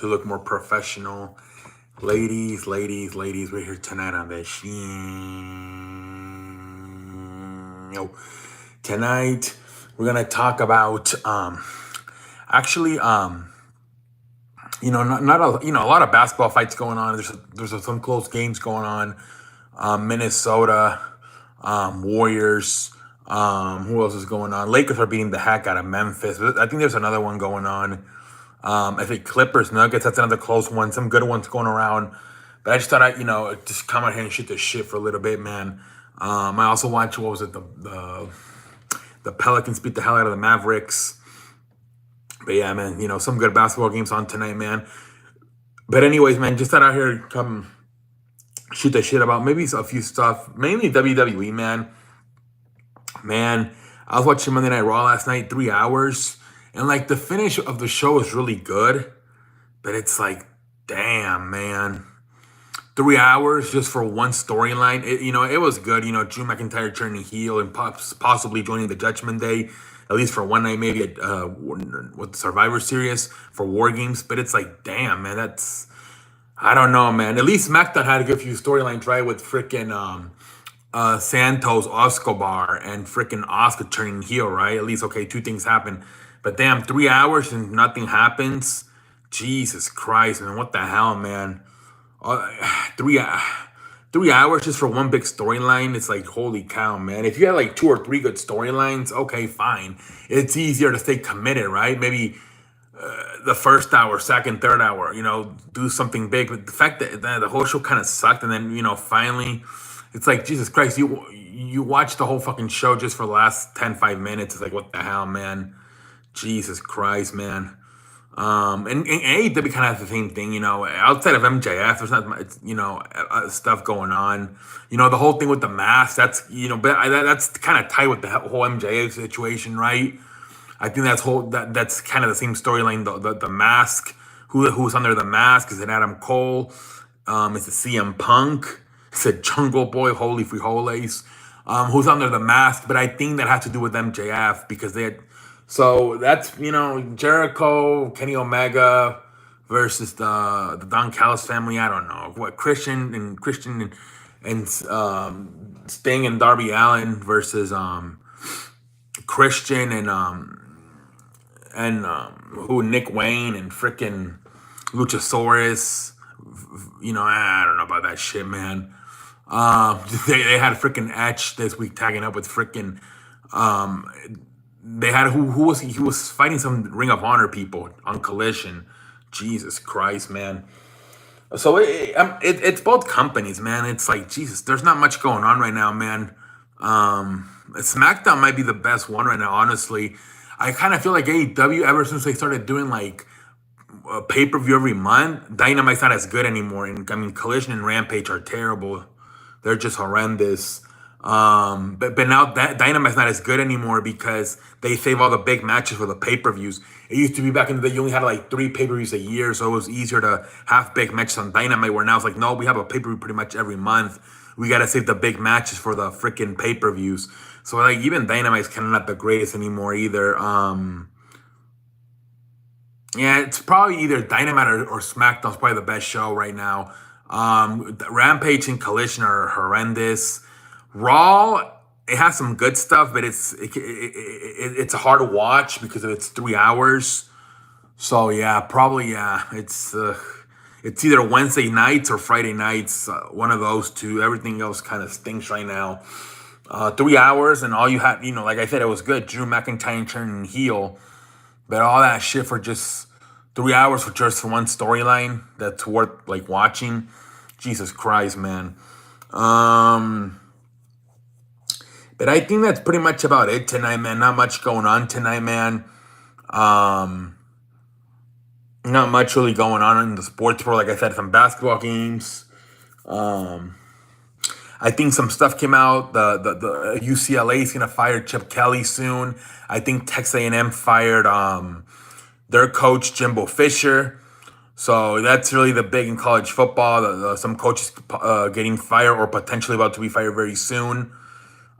to look more professional. Ladies, we're here tonight on the Yo. Tonight we're gonna talk about actually not a lot of basketball fights going on. There's some close games going on. Minnesota, Warriors. Who else is going on? Lakers are beating the heck out of Memphis. I think there's another one going on. I think Clippers, Nuggets. That's another close one. Some good ones going around. But I just thought I'd just come out here and shoot the shit for a little bit, man. I also watched, what was it, the Pelicans beat the hell out of the Mavericks. But yeah, man, some good basketball games on tonight, man. But anyways, man, just thought out here come shoot the shit about maybe a few stuff, mainly WWE, man. Man, I was watching Monday Night Raw last night, 3 hours, and like the finish of the show was really good, but it's like, damn, man. 3 hours just for one storyline. It was good. Drew McIntyre turning heel and possibly joining the Judgment Day, at least for one night, maybe with the Survivor Series for War Games. But it's like, damn, man, I don't know, man. At least SmackDown had a good few storylines, right? With freaking Santos Escobar and freaking Asuka turning heel, right? At least, okay, two things happen. But damn, 3 hours and nothing happens. Jesus Christ, man. What the hell, man? 3 hours just for one big storyline. It's like, holy cow, man. If you had like 2 or 3 good storylines, okay, fine. It's easier to stay committed, right? Maybe the first hour, second, third hour, do something big. But the fact that the whole show kind of sucked, and then finally, it's like, Jesus Christ, you watch the whole fucking show just for the last 5 minutes. It's like, what the hell, man? Jesus Christ, man. And AEW kind of has the same thing, outside of MJF, there's not much, stuff going on. The whole thing with the mask, that's, but that's kind of tied with the whole MJF situation, right? I think that's kind of the same storyline. The mask, who's under the mask? Is it Adam Cole? Is it CM Punk? Is it Jungle Boy? Holy frijoles. Who's under the mask? But I think that has to do with MJF because they had. So that's, Jericho, Kenny Omega versus the Don Callis family. I don't know what Christian and Sting and Darby Allin versus Christian and who Nick Wayne and freaking Luchasaurus. I don't know about that shit, man. They had freaking Edge this week tagging up with freaking. They had who was he was fighting some Ring of Honor people on Collision. Jesus Christ, man. So it's both companies, man. It's like, Jesus, there's not much going on right now, man. SmackDown might be the best one right now, honestly. I kind of feel like AEW, ever since they started doing like a pay-per-view every month, Dynamite's not as good anymore. And I mean, Collision and Rampage are terrible. They're just horrendous. But now that Dynamite's not as good anymore because they save all the big matches for the pay-per-views. It used to be back in the day, you only had like 3 pay-per-views a year, so it was easier to have big matches on Dynamite, where now it's like, no, we have a pay-per-view pretty much every month. We got to save the big matches for the freaking pay-per-views. So like even Dynamite's kind of not the greatest anymore either. Yeah, it's probably either Dynamite or SmackDown's probably the best show right now. Rampage and Collision are horrendous. Raw, it has some good stuff, but it's hard to watch because it's 3 hours. So yeah, probably yeah. It's either Wednesday nights or Friday nights, one of those two. Everything else kind of stinks right now. 3 hours, and all you had, like I said, it was good. Drew McIntyre turning heel, but all that shit for just 3 hours for just one storyline that's worth like watching. Jesus Christ, man. But I think that's pretty much about it tonight, man. Not much going on tonight, man. Not much really going on in the sports world. Like I said, some basketball games. I think some stuff came out. The UCLA is gonna fire Chip Kelly soon. I think Texas A&M fired their coach Jimbo Fisher. So that's really the big in college football. Some coaches getting fired or potentially about to be fired very soon.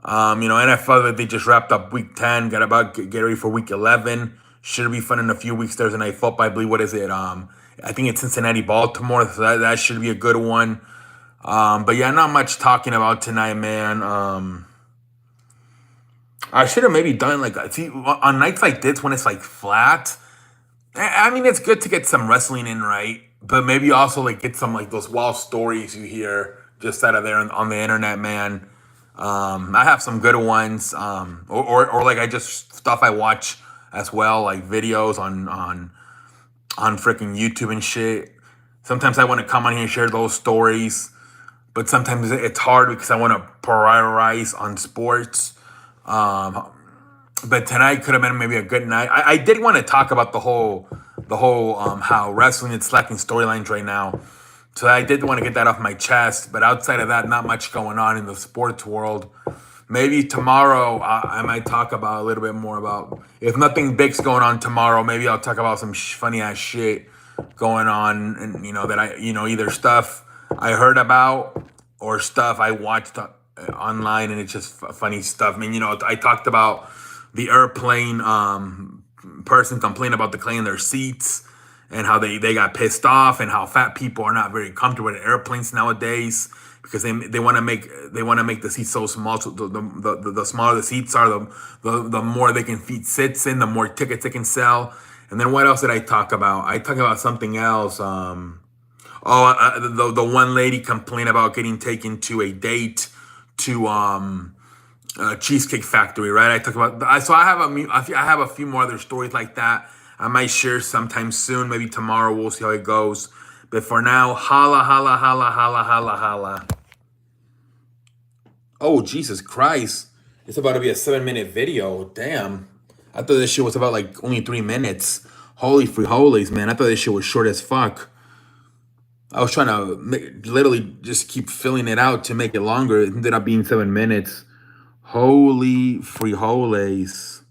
NFL, they just wrapped up week 10, got about get ready for week 11. Should be fun in a few weeks. Thursday Night Football, I believe. What is it? I think it's Cincinnati, Baltimore. So that should be a good one. But yeah, not much talking about tonight, man. I should have maybe done like, see, on nights like this when it's like flat. I mean, it's good to get some wrestling in, right? But maybe also like get some like those wild stories you hear just out of there on the internet, man. I have some good ones, or like I just stuff I watch as well, like videos on freaking YouTube and shit. Sometimes I want to come on here and share those stories, but sometimes it's hard because I want to prioritize on sports. Um, but tonight could have been maybe a good night. I did want to talk about the whole how wrestling is lacking storylines right now. So I did want to get that off my chest. But outside of that, not much going on in the sports world. Maybe tomorrow I might talk about a little bit more about if nothing big's going on tomorrow. Maybe I'll talk about some funny ass shit going on, and that either stuff I heard about or stuff I watched online, and it's just funny stuff. I mean, I talked about the airplane person complaining about the cleaning their seats and how they got pissed off and how fat people are not very comfortable with airplanes nowadays because they want to make the seats so small. So the smaller the seats are, the more they can fit sits in, the more tickets they can sell. And then what else did I talk about? I talked about something else. The one lady complained about getting taken to a date to Cheesecake Factory, right? I talked about. So I have a few more other stories like that. I might share sometime soon, maybe tomorrow. We'll see how it goes. But for now, holla, holla, holla, holla, holla, holla. Oh, Jesus Christ. It's about to be a 7-minute video. Damn. I thought this shit was about like only 3 minutes. Holy free holies, man. I thought this shit was short as fuck. I was trying to literally just keep filling it out to make it longer. It ended up being 7 minutes. Holy free holies.